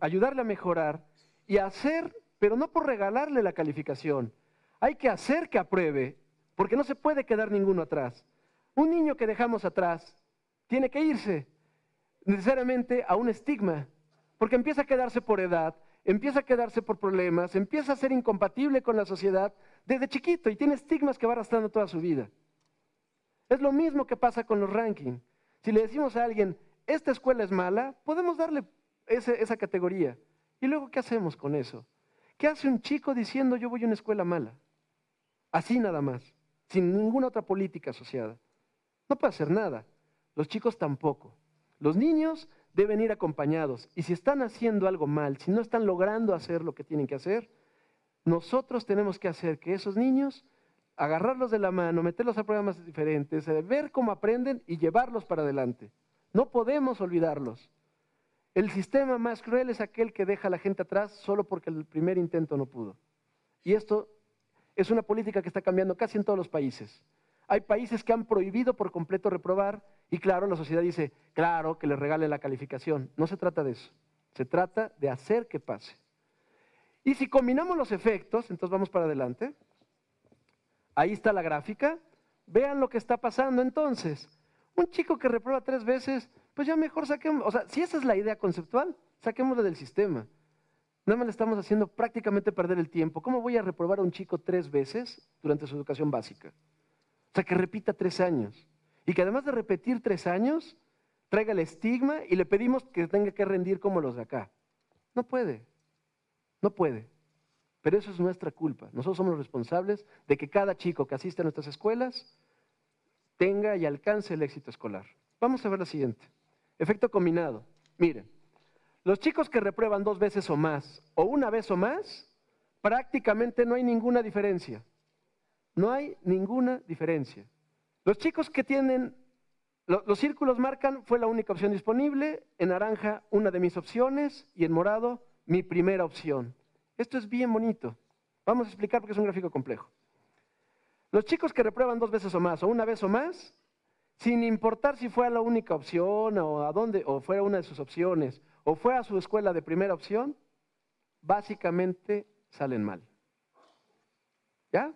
ayudarle a mejorar y hacer, pero no por regalarle la calificación, hay que hacer que apruebe, porque no se puede quedar ninguno atrás. Un niño que dejamos atrás tiene que irse necesariamente a un estigma, porque empieza a quedarse por edad, empieza a quedarse por problemas, empieza a ser incompatible con la sociedad desde chiquito y tiene estigmas que va arrastrando toda su vida. Es lo mismo que pasa con los rankings. Si le decimos a alguien, esta escuela es mala, podemos darle esa categoría. ¿Y luego qué hacemos con eso? ¿Qué hace un chico diciendo yo voy a una escuela mala? Así nada más, sin ninguna otra política asociada. No puede hacer nada. Los chicos tampoco. Los niños deben ir acompañados. Y si están haciendo algo mal, si no están logrando hacer lo que tienen que hacer, nosotros tenemos que hacer que esos niños, agarrarlos de la mano, meterlos a programas diferentes, ver cómo aprenden y llevarlos para adelante. No podemos olvidarlos. El sistema más cruel es aquel que deja a la gente atrás solo porque el primer intento no pudo. Y esto es una política que está cambiando casi en todos los países. Hay países que han prohibido por completo reprobar y claro, la sociedad dice, claro, que les regale la calificación. No se trata de eso. Se trata de hacer que pase. Y si combinamos los efectos, entonces vamos para adelante. Ahí está la gráfica. Vean lo que está pasando entonces. Un chico que reprueba 3 veces, pues ya mejor saquemos, o sea, si esa es la idea conceptual, saquémosla del sistema. Nada más le estamos haciendo prácticamente perder el tiempo. ¿Cómo voy a reprobar a un chico 3 veces durante su educación básica? O sea, que repita 3 años. Y que además de repetir 3 años, traiga el estigma y le pedimos que tenga que rendir como los de acá. No puede. No puede. Pero eso es nuestra culpa. Nosotros somos los responsables de que cada chico que asiste a nuestras escuelas tenga y alcance el éxito escolar. Vamos a ver la siguiente. Efecto combinado. Miren, los chicos que reprueban 2 veces o más, o 1 vez o más, prácticamente no hay ninguna diferencia. No hay ninguna diferencia. Los chicos que tienen, los círculos marcan, fue la única opción disponible, en naranja, una de mis opciones, y en morado, mi primera opción. Esto es bien bonito. Vamos a explicar porque es un gráfico complejo. Los chicos que reprueban 2 veces o más, o una vez o más, sin importar si fue a la única opción o a dónde, o fuera una de sus opciones, o fue a su escuela de primera opción, básicamente salen mal. ¿Ya?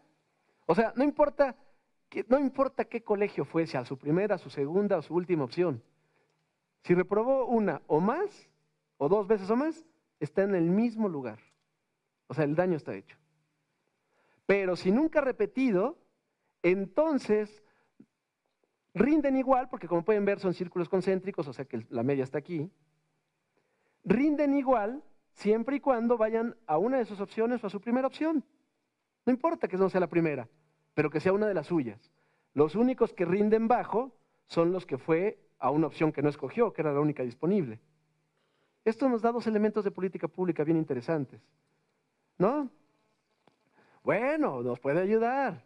O sea, no importa qué colegio fuese, a su primera, a su segunda o su última opción. Si reprobó una o más, o 2 veces o más, está en el mismo lugar. O sea, el daño está hecho. Pero si nunca ha repetido, entonces rinden igual, porque como pueden ver son círculos concéntricos, o sea que la media está aquí. Rinden igual siempre y cuando vayan a una de sus opciones o a su primera opción. No importa que no sea la primera, pero que sea una de las suyas. Los únicos que rinden bajo son los que fue a una opción que no escogió, que era la única disponible. Esto nos da 2 elementos de política pública bien interesantes, ¿no? Bueno, nos puede ayudar.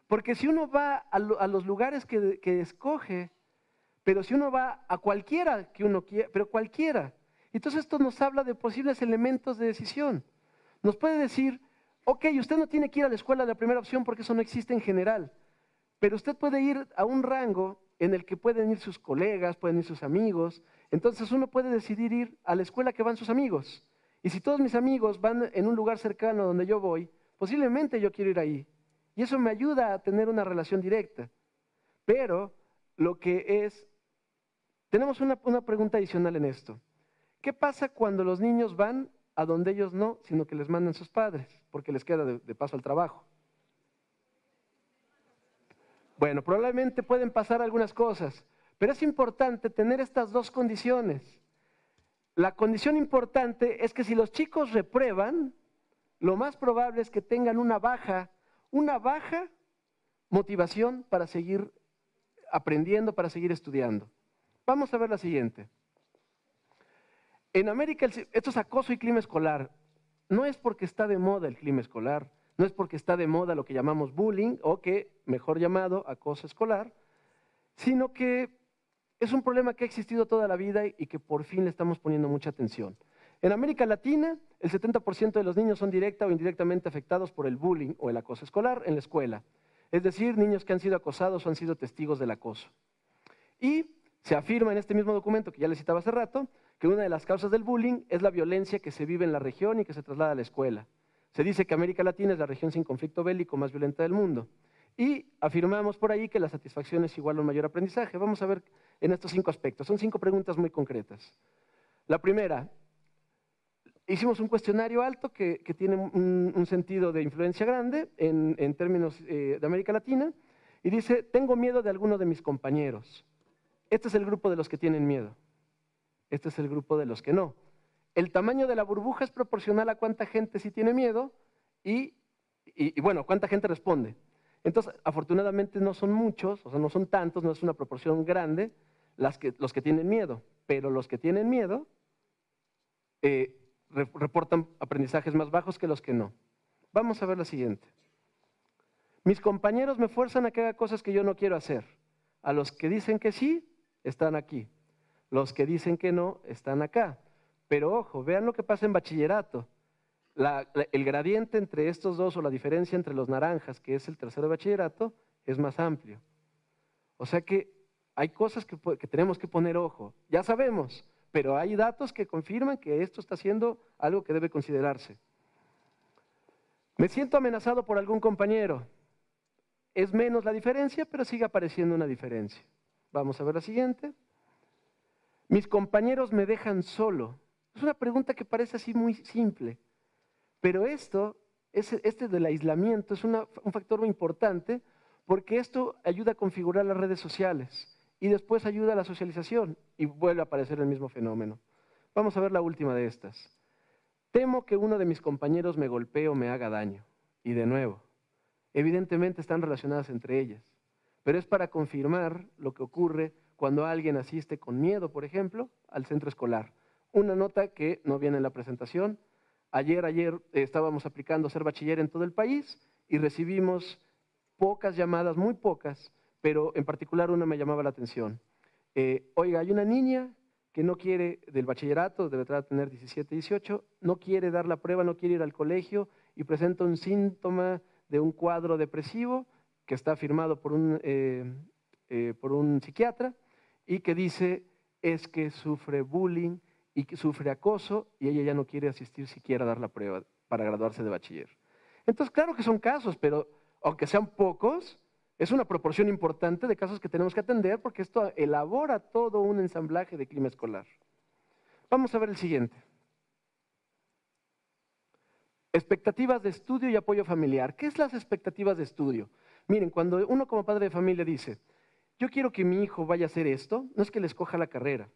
Porque si uno va a los lugares que escoge, pero si uno va a cualquiera que uno quiera, pero cualquiera, entonces esto nos habla de posibles elementos de decisión. Nos puede decir, ok, usted no tiene que ir a la escuela de la primera opción porque eso no existe en general, pero usted puede ir a un rango en el que pueden ir sus colegas, pueden ir sus amigos, entonces uno puede decidir ir a la escuela que van sus amigos. Y si todos mis amigos van en un lugar cercano donde yo voy, posiblemente yo quiero ir ahí. Y eso me ayuda a tener una relación directa. Pero lo que es, tenemos una pregunta adicional en esto. ¿Qué pasa cuando los niños van a donde ellos no, sino que les mandan sus padres, porque les queda de paso al trabajo? Bueno, probablemente pueden pasar algunas cosas, pero es importante tener estas 2 condiciones. La condición importante es que si los chicos reprueban, lo más probable es que tengan una baja motivación para seguir aprendiendo, para seguir estudiando. Vamos a ver la siguiente. En América, esto es acoso y clima escolar. No es porque está de moda el clima escolar, no es porque está de moda lo que llamamos bullying, o que, mejor llamado, acoso escolar, sino que es un problema que ha existido toda la vida y que por fin le estamos poniendo mucha atención. En América Latina, el 70% de los niños son directa o indirectamente afectados por el bullying o el acoso escolar en la escuela. Es decir, niños que han sido acosados o han sido testigos del acoso. Y se afirma en este mismo documento que ya les citaba hace rato, que una de las causas del bullying es la violencia que se vive en la región y que se traslada a la escuela. Se dice que América Latina es la región sin conflicto bélico más violenta del mundo. Y afirmamos por ahí que la satisfacción es igual a un mayor aprendizaje. Vamos a ver en estos 5 aspectos. Son 5 preguntas muy concretas. La primera, hicimos un cuestionario alto que tiene un sentido de influencia grande en términos de América Latina y dice, tengo miedo de alguno de mis compañeros. Este es el grupo de los que tienen miedo. Este es el grupo de los que no. El tamaño de la burbuja es proporcional a cuánta gente sí tiene miedo y bueno, cuánta gente responde. Entonces, afortunadamente no son muchos, o sea, no son tantos, no es una proporción grande los que tienen miedo, pero los que tienen miedo reportan aprendizajes más bajos que los que no. Vamos a ver la siguiente. Mis compañeros me fuerzan a que haga cosas que yo no quiero hacer. A los que dicen que sí, están aquí. Los que dicen que no, están acá. Pero ojo, vean lo que pasa en bachillerato. El gradiente entre estos dos, o la diferencia entre los naranjas, que es el tercero de bachillerato, es más amplio. O sea que hay cosas que tenemos que poner ojo. Ya sabemos, pero hay datos que confirman que esto está siendo algo que debe considerarse. Me siento amenazado por algún compañero. Es menos la diferencia, pero sigue apareciendo una diferencia. Vamos a ver la siguiente. Mis compañeros me dejan solo. Es una pregunta que parece así muy simple, pero este del aislamiento es un factor muy importante porque esto ayuda a configurar las redes sociales y después ayuda a la socialización y vuelve a aparecer el mismo fenómeno. Vamos a ver la última de estas. Temo que uno de mis compañeros me golpee o me haga daño. Y de nuevo, evidentemente están relacionadas entre ellas, pero es para confirmar lo que ocurre cuando alguien asiste con miedo, por ejemplo, al centro escolar. Una nota que no viene en la presentación. Ayer estábamos aplicando Ser Bachiller en todo el país y recibimos pocas llamadas, muy pocas, pero en particular una me llamaba la atención. Oiga, hay una niña que no quiere, del bachillerato, debe tener 17, 18, no quiere dar la prueba, no quiere ir al colegio y presenta un síntoma de un cuadro depresivo que está firmado por un psiquiatra y que dice es que sufre bullying y que sufre acoso y ella ya no quiere asistir siquiera a dar la prueba para graduarse de bachiller. Entonces, claro que son casos, pero aunque sean pocos, es una proporción importante de casos que tenemos que atender porque esto elabora todo un ensamblaje de clima escolar. Vamos a ver el siguiente. Expectativas de estudio y apoyo familiar. ¿Qué es las expectativas de estudio? Miren, cuando uno como padre de familia dice, yo quiero que mi hijo vaya a hacer esto, no es que le escoja la carrera,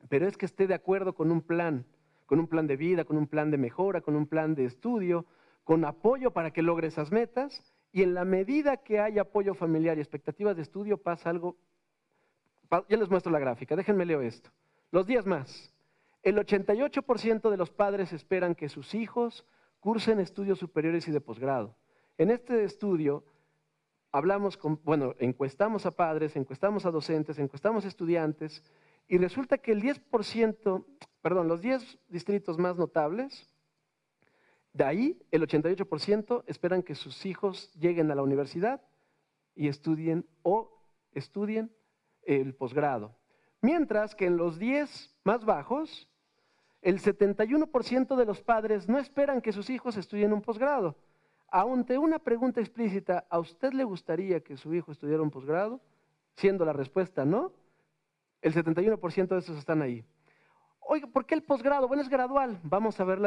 pero es que esté de acuerdo con un plan de vida, con un plan de mejora, con un plan de estudio, con apoyo para que logre esas metas, y en la medida que hay apoyo familiar y expectativas de estudio pasa algo. Ya les muestro la gráfica, déjenme leo esto. Los días más. El 88% de los padres esperan que sus hijos cursen estudios superiores y de posgrado. En este estudio encuestamos a padres, encuestamos a docentes, encuestamos a estudiantes y resulta que el 10%, los 10 distritos más notables, de ahí el 88% esperan que sus hijos lleguen a la universidad y estudien el posgrado. Mientras que en los 10 más bajos, el 71% de los padres no esperan que sus hijos estudien un posgrado. Ante una pregunta explícita, ¿a usted le gustaría que su hijo estudiara un posgrado? Siendo la respuesta no, el 71% de esos están ahí. Oiga, ¿por qué el posgrado? Bueno, es gradual. Vamos a ver,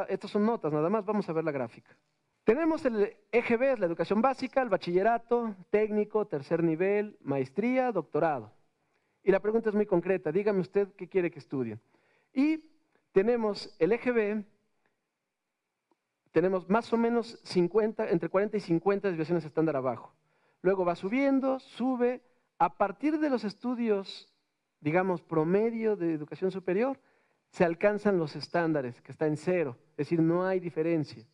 estas son notas nada más, vamos a ver la gráfica. Tenemos el eje B, es la educación básica, el bachillerato, técnico, tercer nivel, maestría, doctorado. Y la pregunta es muy concreta, dígame usted qué quiere que estudien. Y tenemos el eje B, tenemos más o menos 50, entre 40 y 50 desviaciones estándar abajo. Luego va subiendo, sube. A partir de los estudios, digamos, promedio de educación superior, se alcanzan los estándares, que está en 0, es decir, no hay diferencia.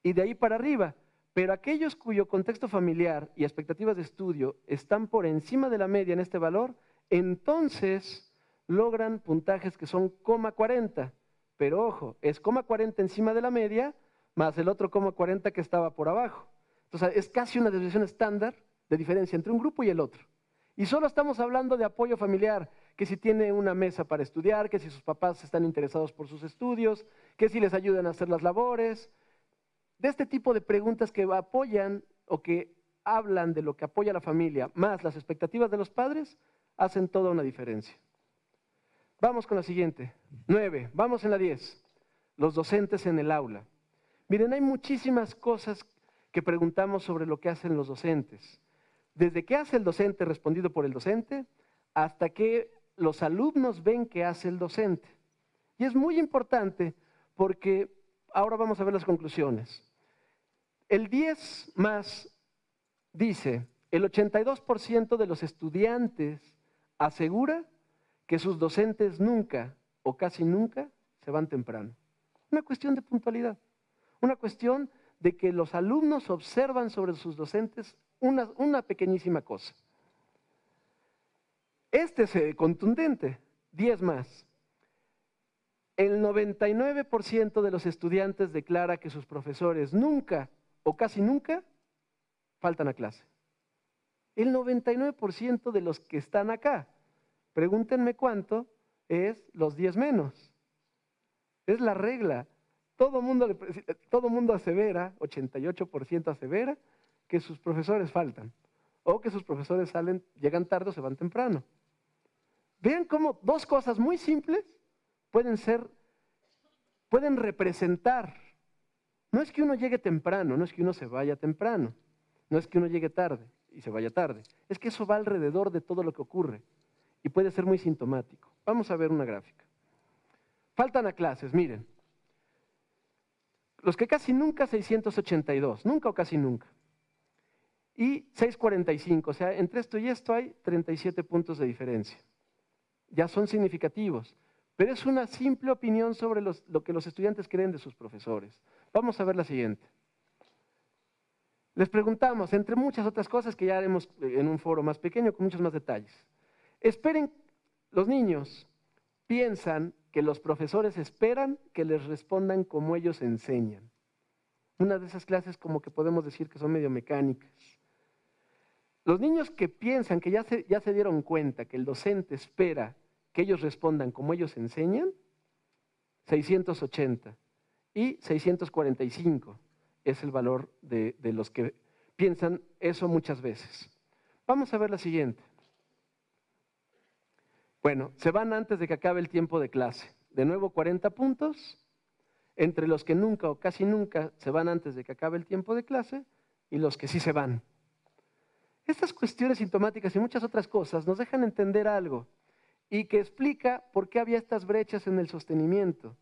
Y de ahí para arriba, pero aquellos cuyo contexto familiar y expectativas de estudio están por encima de la media en este valor, entonces logran puntajes que son 0,40. Pero ojo, es 0,40 encima de la media, más el otro 0,40 que estaba por abajo. Entonces, es casi una desviación estándar de diferencia entre un grupo y el otro. Y solo estamos hablando de apoyo familiar, que si tiene una mesa para estudiar, que si sus papás están interesados por sus estudios, que si les ayudan a hacer las labores. De este tipo de preguntas que apoyan o que hablan de lo que apoya a la familia, más las expectativas de los padres, hacen toda una diferencia. Vamos con la siguiente. 9, vamos en la 10. Los docentes en el aula. Miren, hay muchísimas cosas que preguntamos sobre lo que hacen los docentes. Desde qué hace el docente respondido por el docente, hasta que los alumnos ven qué hace el docente. Y es muy importante porque ahora vamos a ver las conclusiones. El 10 más dice, el 82% de los estudiantes asegura que sus docentes nunca o casi nunca se van temprano. Una cuestión de puntualidad, una cuestión de que los alumnos observan sobre sus docentes una pequeñísima cosa. Este es contundente, 10 más. El 99% de los estudiantes declara que sus profesores nunca o casi nunca faltan a clase. El 99% de los que están acá. Pregúntenme cuánto es los 10 menos. Es la regla. Todo mundo asevera, 88% asevera, que sus profesores faltan. O que sus profesores llegan tarde o se van temprano. Vean cómo dos cosas muy simples pueden representar. No es que uno llegue temprano, no es que uno se vaya temprano, no es que uno llegue tarde y se vaya tarde. Es que eso va alrededor de todo lo que ocurre y puede ser muy sintomático. Vamos a ver una gráfica. Faltan a clases, miren. Los que casi nunca, 682, nunca o casi nunca. Y 645, o sea, entre esto y esto hay 37 puntos de diferencia. Ya son significativos, pero es una simple opinión sobre lo que los estudiantes creen de sus profesores. Vamos a ver la siguiente. Les preguntamos, entre muchas otras cosas que ya haremos en un foro más pequeño con muchos más detalles. Esperen, los niños piensan que los profesores esperan que les respondan como ellos enseñan. Una de esas clases como que podemos decir que son medio mecánicas. Los niños que piensan que ya se dieron cuenta que el docente espera que ellos respondan como ellos enseñan, 680 y 645 es el valor de los que piensan eso muchas veces. Vamos a ver la siguiente. Bueno, se van antes de que acabe el tiempo de clase. De nuevo 40 puntos, entre los que nunca o casi nunca se van antes de que acabe el tiempo de clase y los que sí se van. Estas cuestiones sintomáticas y muchas otras cosas nos dejan entender algo y que explica por qué había estas brechas en el sostenimiento.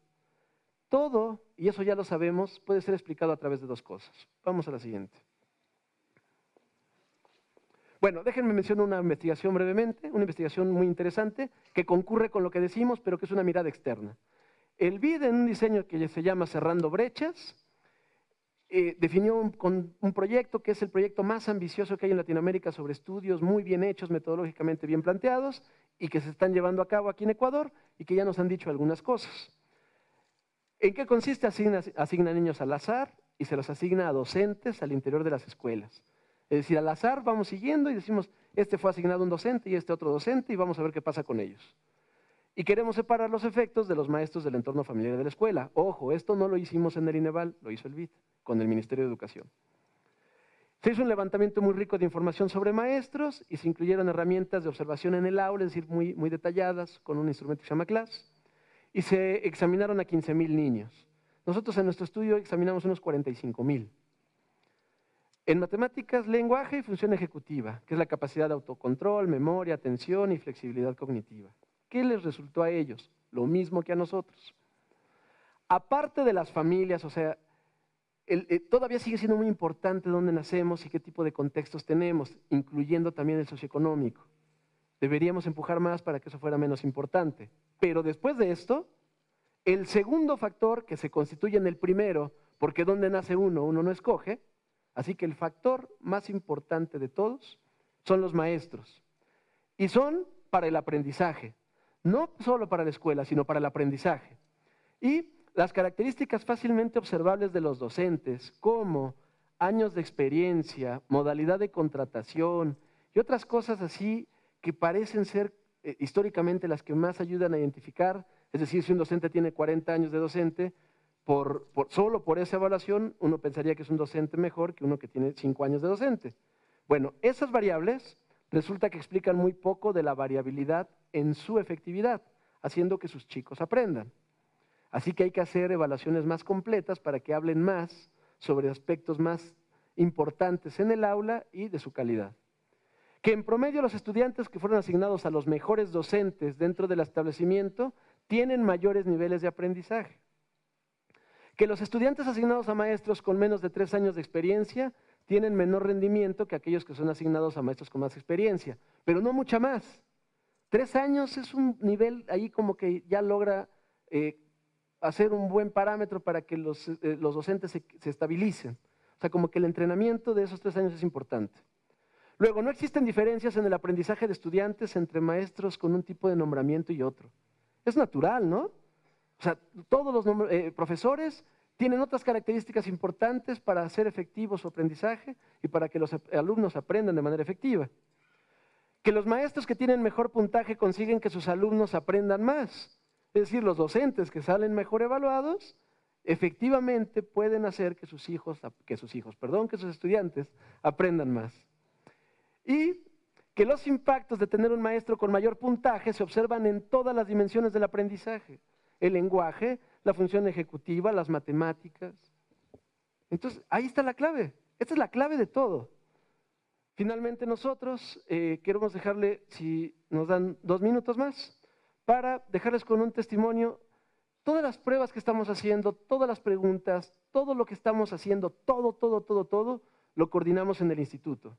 Todo, y eso ya lo sabemos, puede ser explicado a través de dos cosas. Vamos a la siguiente. Bueno, déjenme mencionar una investigación brevemente, una investigación muy interesante que concurre con lo que decimos, pero que es una mirada externa. El BID, en un diseño que se llama Cerrando Brechas, definió un proyecto que es el proyecto más ambicioso que hay en Latinoamérica sobre estudios muy bien hechos, metodológicamente bien planteados, y que se están llevando a cabo aquí en Ecuador y que ya nos han dicho algunas cosas. ¿En qué consiste? Asigna niños al azar y se los asigna a docentes al interior de las escuelas. Es decir, al azar vamos siguiendo y decimos, este fue asignado un docente y este otro docente y vamos a ver qué pasa con ellos. Y queremos separar los efectos de los maestros del entorno familiar de la escuela. Ojo, esto no lo hicimos en el INEVAL, lo hizo el BID, con el Ministerio de Educación. Se hizo un levantamiento muy rico de información sobre maestros y se incluyeron herramientas de observación en el aula, es decir, muy detalladas, con un instrumento que se llama CLAS, y se examinaron a 15,000 niños. Nosotros en nuestro estudio examinamos unos 45,000. En matemáticas, lenguaje y función ejecutiva, que es la capacidad de autocontrol, memoria, atención y flexibilidad cognitiva. ¿Qué les resultó a ellos? Lo mismo que a nosotros. Aparte de las familias, o sea, todavía sigue siendo muy importante dónde nacemos y qué tipo de contextos tenemos, incluyendo también el socioeconómico. Deberíamos empujar más para que eso fuera menos importante. Pero después de esto, el segundo factor que se constituye en el primero, porque donde nace uno no escoge, así que el factor más importante de todos son los maestros. Y son para el aprendizaje, no solo para la escuela, sino para el aprendizaje. Y las características fácilmente observables de los docentes, como años de experiencia, modalidad de contratación y otras cosas así que parecen ser históricamente las que más ayudan a identificar, es decir, si un docente tiene 40 años de docente, solo por esa evaluación uno pensaría que es un docente mejor que uno que tiene 5 años de docente. Bueno, esas variables resulta que explican muy poco de la variabilidad en su efectividad, haciendo que sus chicos aprendan. Así que hay que hacer evaluaciones más completas para que hablen más sobre aspectos más importantes en el aula y de su calidad. Que en promedio los estudiantes que fueron asignados a los mejores docentes dentro del establecimiento tienen mayores niveles de aprendizaje. Que los estudiantes asignados a maestros con menos de 3 años de experiencia tienen menor rendimiento que aquellos que son asignados a maestros con más experiencia, pero no mucha más. 3 años es un nivel ahí como que ya logra hacer un buen parámetro para que los docentes se estabilicen. O sea, como que el entrenamiento de esos 3 años es importante. Luego, no existen diferencias en el aprendizaje de estudiantes entre maestros con un tipo de nombramiento y otro. Es natural, ¿no? O sea, todos los profesores tienen otras características importantes para hacer efectivo su aprendizaje y para que los alumnos aprendan de manera efectiva. Que los maestros que tienen mejor puntaje consiguen que sus alumnos aprendan más. Es decir, los docentes que salen mejor evaluados, efectivamente pueden hacer que sus estudiantes aprendan más. Y que los impactos de tener un maestro con mayor puntaje se observan en todas las dimensiones del aprendizaje. El lenguaje, la función ejecutiva, las matemáticas. Entonces, ahí está la clave. Esta es la clave de todo. Finalmente nosotros queremos dejarle, si nos dan 2 minutos más, para dejarles con un testimonio todas las pruebas que estamos haciendo, todas las preguntas, todo lo que estamos haciendo, todo, lo coordinamos en el instituto.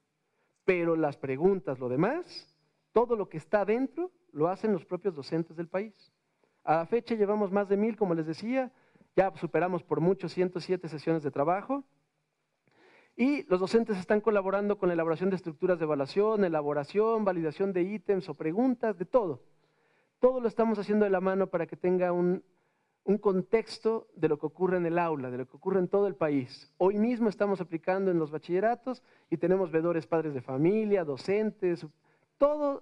Pero las preguntas, lo demás, todo lo que está adentro, lo hacen los propios docentes del país. A la fecha llevamos más de 1000, como les decía, ya superamos por mucho 107 sesiones de trabajo. Y los docentes están colaborando con la elaboración de estructuras de evaluación, elaboración, validación de ítems o preguntas, de todo. Todo lo estamos haciendo de la mano para que tenga un un contexto de lo que ocurre en el aula, de lo que ocurre en todo el país. Hoy mismo estamos aplicando en los bachilleratos y tenemos veedores padres de familia, docentes, todos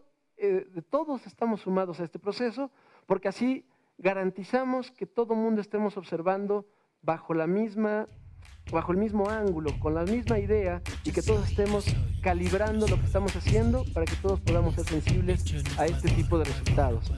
estamos sumados a este proceso porque así garantizamos que todo el mundo estemos observando bajo el mismo ángulo, con la misma idea y que todos estemos calibrando lo que estamos haciendo para que todos podamos ser sensibles a este tipo de resultados.